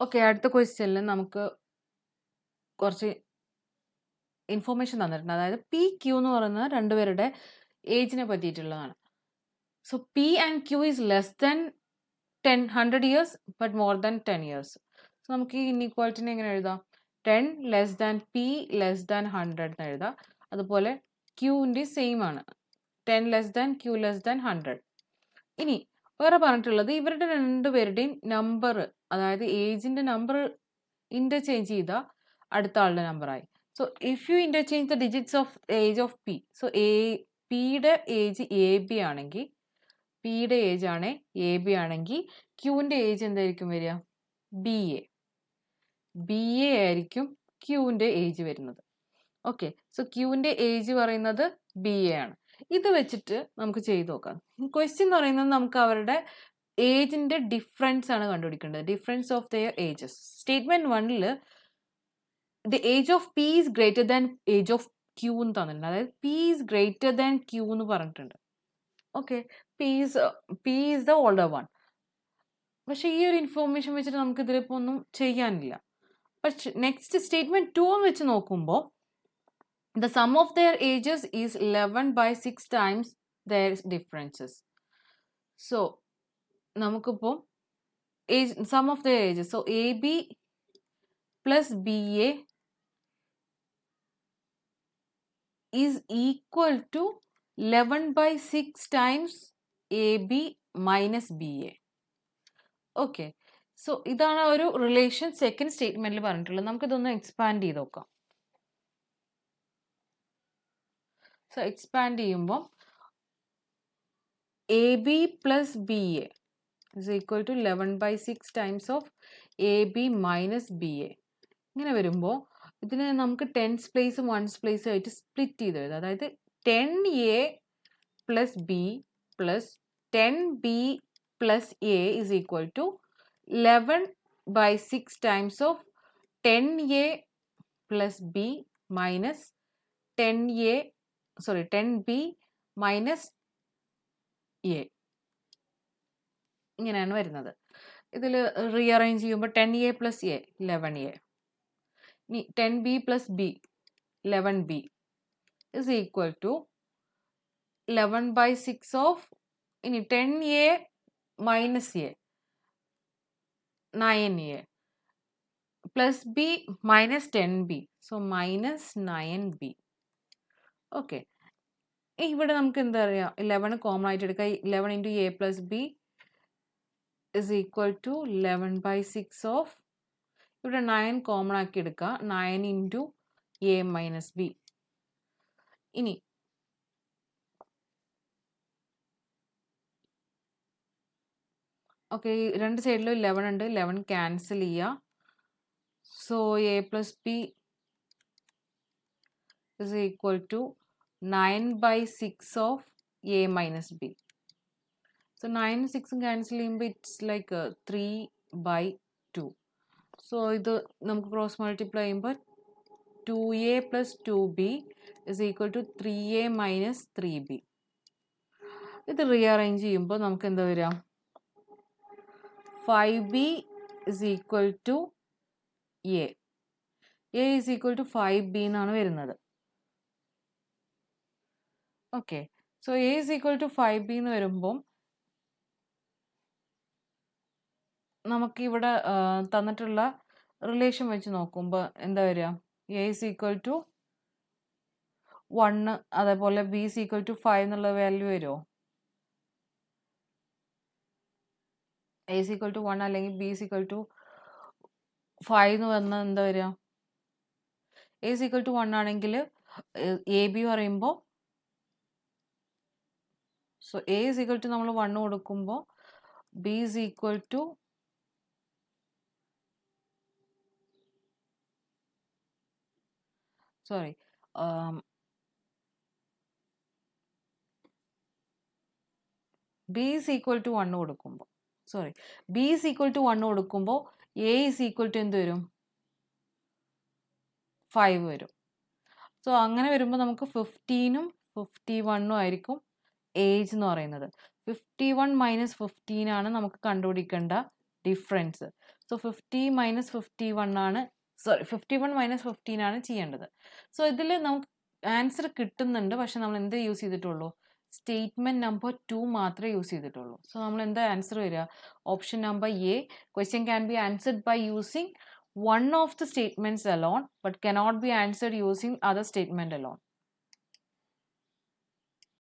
Okay, അടുത്ത ക്വസ്റ്റ്യനിൽ നമുക്ക് കുറച്ച് ഇൻഫോർമേഷൻ തന്നിട്ടുണ്ട്. അതായത് പി ക്യൂ എന്ന് പറയുന്നത് രണ്ടുപേരുടെ ഏജിനെ പറ്റിയിട്ടുള്ളതാണ്. So P and Q is less than 100 years but more than 10 years. So നമുക്ക് ഈ ഇൻഇക്വാലിറ്റിനെ എങ്ങനെ എഴുതാം? 10 less than P less than 100 എന്ന് എഴുതാം. അതുപോലെ ക്യൂവിൻ്റെ സെയിം ആണ്, 10 less than Q less than 100. ഇനി വേറെ പറഞ്ഞിട്ടുള്ളത് ഇവരുടെ രണ്ടുപേരുടെയും നമ്പർ, അതായത് ഏജിന്റെ നമ്പർ ഇന്റർചേഞ്ച് ചെയ്താൽ അടുത്ത ആളുടെ നമ്പറായി. So if you interchange the digits of age of P, so പിയുടെ ഏജ് എ ബി ആണെങ്കിൽ, പിയുടെ ഏജ് ആണ് എ ബി ആണെങ്കിൽ ക്യൂവിന്റെ ഏജ് എന്തായിരിക്കും വരിക? B A. ബി എ ആയിരിക്കും ക്യൂവിന്റെ ഏജ് വരുന്നത്. ഓക്കെ, സോ ക്യൂവിന്റെ ഏജ് പറയുന്നത് ബി എ ആണ്. ഇത് വെച്ചിട്ട് നമുക്ക് ചെയ്ത് നോക്കാം. ക്വസ്റ്റ്യൻ എന്ന് പറയുന്നത് നമുക്ക് അവരുടെ ഏജിന്റെ ഡിഫറൻസ് ആണ് കണ്ടുപിടിക്കേണ്ടത്, difference of their ages. Statement 1 the age of P is greater than age of Q എന്ന് തന്നിട്ടുണ്ട്. അതായത് P is greater than Q എന്ന് പറഞ്ഞിട്ടുണ്ട്. Okay, P is the older one. പക്ഷെ ഈ ഒരു ഇൻഫോർമേഷൻ വെച്ചിട്ട് നമുക്ക് ഇതിലിപ്പോൾ ഒന്നും ചെയ്യാനില്ല. പക്ഷെ നെക്സ്റ്റ് സ്റ്റേറ്റ്മെന്റ് 2 വെച്ച് നോക്കുമ്പോൾ the sum of their ages is 11 by 6 times their differences. So നമുക്കിപ്പോൾ age sum of their ages, so AB plus BA is equal to 11 by 6 times AB minus BA. Okay, so ഇതാണ് ഒരു relation second സ്റ്റേറ്റ്മെന്റിൽ പറഞ്ഞിട്ടുള്ളത്. നമുക്കിതൊന്ന് expand ചെയ്ത് നോക്കാം. So expand ചെയ്യുമ്പോൾ A B plus B A is equal to 11 by 6 times of AB minus BA. ഇങ്ങനെ വരുമ്പോൾ ഇതിനെ നമുക്ക് ടെൻസ് പ്ലേസും വൺസ് പ്ലേസും ആയിട്ട് സ്പ്ലിറ്റ് ചെയ്ത് എഴുതാം. അതായത് 10A plus B plus 10B plus A is equal to 11 by 6 times of 10A plus B minus 10B minus A. ഇങ്ങനെയാണ് വരുന്നത്. ഇതിൽ റീഅറേഞ്ച് ചെയ്യുമ്പോൾ 10A പ്ലസ് എ 11A, ഇനി 10B plus B 11B is equal to 11 by 6 of, ഇനി 10A minus A 9A plus B minus 10B, so minus 9B. Okay, ഇവിടെ നമുക്ക് എന്താ പറയുക, 11 കോമൺ ആയിട്ട് എടുക്കുക. 11 into A plus B is equal to 11 by 6 of, ഇവിടെ 9 common ആക്കി എടുക്കുക, 9 ഇൻറ്റു എ മൈനസ് ബി. ഇനി ഓക്കെ, രണ്ട് സൈഡിലും 11 ഉണ്ട്, 11 ക്യാൻസൽ ചെയ്യുക. So A plus B is equal to 9 by 6 of A minus B. So 9 6 cancel ചെയ്യുമ്പോൾ ഇറ്റ്സ് ലൈക്ക് 3/2. സോ ഇത് നമുക്ക് ക്രോസ് മൾട്ടിപ്ലൈ ചെയ്യുമ്പോൾ 2A plus 2B is equal to 3A minus 3B. ഇത് റീഅറേഞ്ച് ചെയ്യുമ്പോൾ നമുക്ക് എന്താ വരിക? 5B is equal to A. A is equal to 5B എന്നാണ് വരുന്നത്. Okay, so A is equal to 5B എന്ന് വരുമ്പോൾ നമുക്ക് ഇവിടെ തന്നിട്ടുള്ള റിലേഷൻ വെച്ച് നോക്കുമ്പോൾ എന്താ വരിക? എ ഇസ് ഈക്വൽ ടു 1, അതേപോലെ ബി ഇസ് ഈക്വൽ ടു 5 എന്നുള്ള വാല്യൂ വരുമോ? എ ഇസ് ഈക്വൽ ടു 1 അല്ലെങ്കിൽ ബി ഇസ് ഈക്വൽ ടു 5 എന്ന് പറഞ്ഞാൽ എന്താ വരിക? എ ഇസ് ഈക്വൽ ടു 1 ആണെങ്കിൽ എ ബി പറയുമ്പോൾ, so A is equal to നമ്മൾ 1 കൊടുക്കുമ്പോൾ B is equal to sorry B is equal to 1 കൊടുക്കുമ്പോൾ, ബി ഇസ് ഈക്വൽ ടു 1 കൊടുക്കുമ്പോൾ എ ഇസ് ഈക്വൽ ടു എന്ത് വരും? 5 വരും. സോ അങ്ങനെ വരുമ്പോൾ നമുക്ക് 15ഉം 51ഉം ആയിരിക്കും ഏജ് എന്ന് പറയുന്നത്. 51 മൈനസ് 15 ആണ് നമുക്ക് കണ്ടുപിടിക്കേണ്ട ഡിഫറൻസ്. സോ 50 മൈനസ് 51 ആണ്, സോറി 51 മൈനസ് 15 ആണ് ചെയ്യേണ്ടത്. സോ ഇതിൽ നമുക്ക് ആൻസർ കിട്ടുന്നുണ്ട്, പക്ഷെ നമ്മൾ എന്ത് യൂസ് ചെയ്തിട്ടുള്ളൂ, സ്റ്റേറ്റ്മെന്റ് നമ്പർ 2 മാത്രമേ യൂസ് ചെയ്തിട്ടുള്ളൂ. സോ നമ്മൾ എന്താ ആൻസർ വരിക, option number A, question can be answered by using one of the statements alone but cannot be answered using other statement alone.